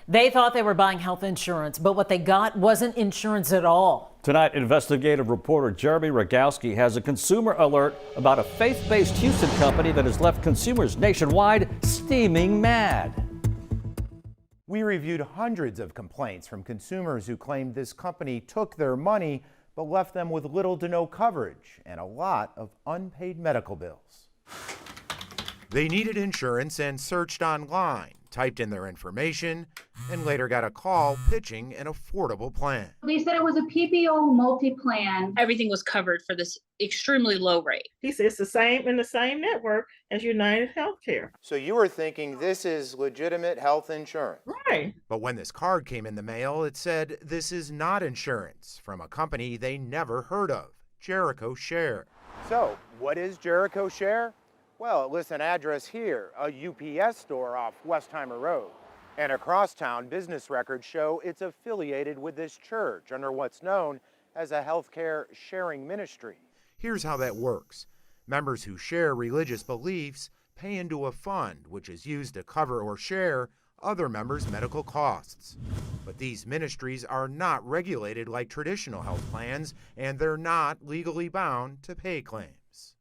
They thought they were buying health insurance, but what they got wasn't insurance at all. Tonight, investigative reporter Jeremy Rogowski has a consumer alert about a faith-based Houston company that has left consumers nationwide steaming mad. We reviewed hundreds of complaints from consumers who claimed this company took their money but left them with little to no coverage and a lot of unpaid medical bills. They needed insurance and searched online, typed in their information, and later got a call pitching an affordable plan. They said it was a PPO multi-plan. Everything was covered for this extremely low rate. He said it's the same in the same network as United Healthcare. So you were thinking this is legitimate health insurance. Right. But when this card came in the mail, it said this is not insurance from a company they never heard of, Jericho Share. So what is Jericho Share? Well, it lists an address here, a UPS store off Westheimer Road. And across town, business records show it's affiliated with this church under what's known as a healthcare sharing ministry. Here's how that works. Members who share religious beliefs pay into a fund which is used to cover or share other members' medical costs. But these ministries are not regulated like traditional health plans, and they're not legally bound to pay claims.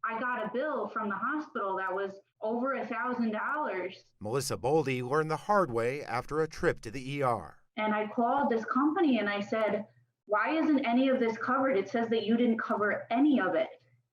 I got a bill from the hospital that was over $1,000. Melissa Boldy learned the hard way after a trip to the ER. And I called this company and I said, why isn't any of this covered? It says that you didn't cover any of it.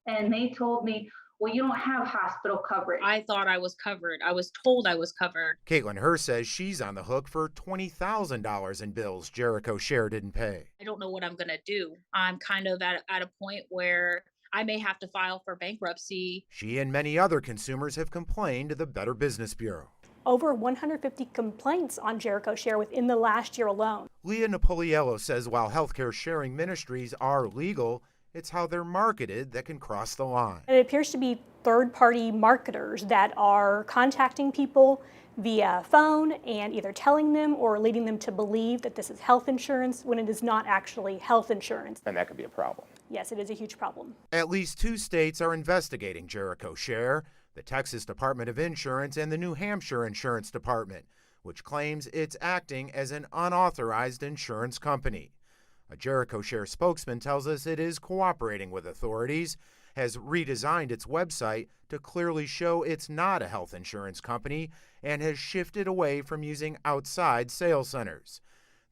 And they told me, well, you don't have hospital coverage. I thought I was covered. I was told I was covered. Caitlin Hurst says she's on the hook for $20,000 in bills Jericho Share didn't pay. I don't know what I'm going to do. I'm kind of at a point where I may have to file for bankruptcy. She and many other consumers have complained to the Better Business Bureau. Over 150 complaints on Jericho Share within the last year alone. Leah Napoliello says while healthcare sharing ministries are legal, it's how they're marketed that can cross the line. It appears to be third-party marketers that are contacting people via phone and either telling them or leading them to believe that this is health insurance when it is not actually health insurance. And that could be a problem. Yes, it is a huge problem. At least 2 states are investigating Jericho Share, the Texas Department of Insurance and the New Hampshire Insurance Department, which claims it's acting as an unauthorized insurance company. A Jericho Share spokesman tells us it is cooperating with authorities, has redesigned its website to clearly show it's not a health insurance company, and has shifted away from using outside sales centers.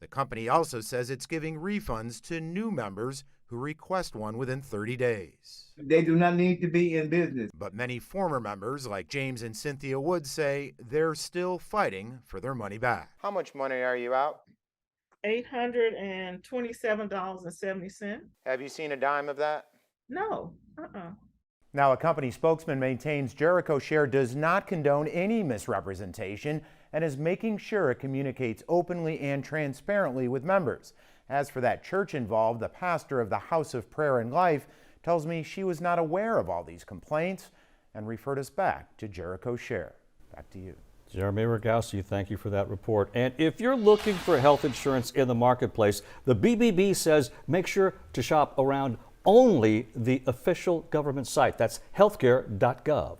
The company also says it's giving refunds to new members who request one within 30 days. They do not need to be in business. But many former members like James and Cynthia Wood say they're still fighting for their money back. How much money are you out? $827.70. Have you seen a dime of that? No. Now, a company spokesman maintains Jericho Share does not condone any misrepresentation and is making sure it communicates openly and transparently with members. As for that church involved, the pastor of the House of Prayer and Life tells me she was not aware of all these complaints and referred us back to Jericho Share. Back to you. Jeremy Rogowski, thank you for that report. And if you're looking for health insurance in the marketplace, the BBB says make sure to shop around only the official government site. That's healthcare.gov.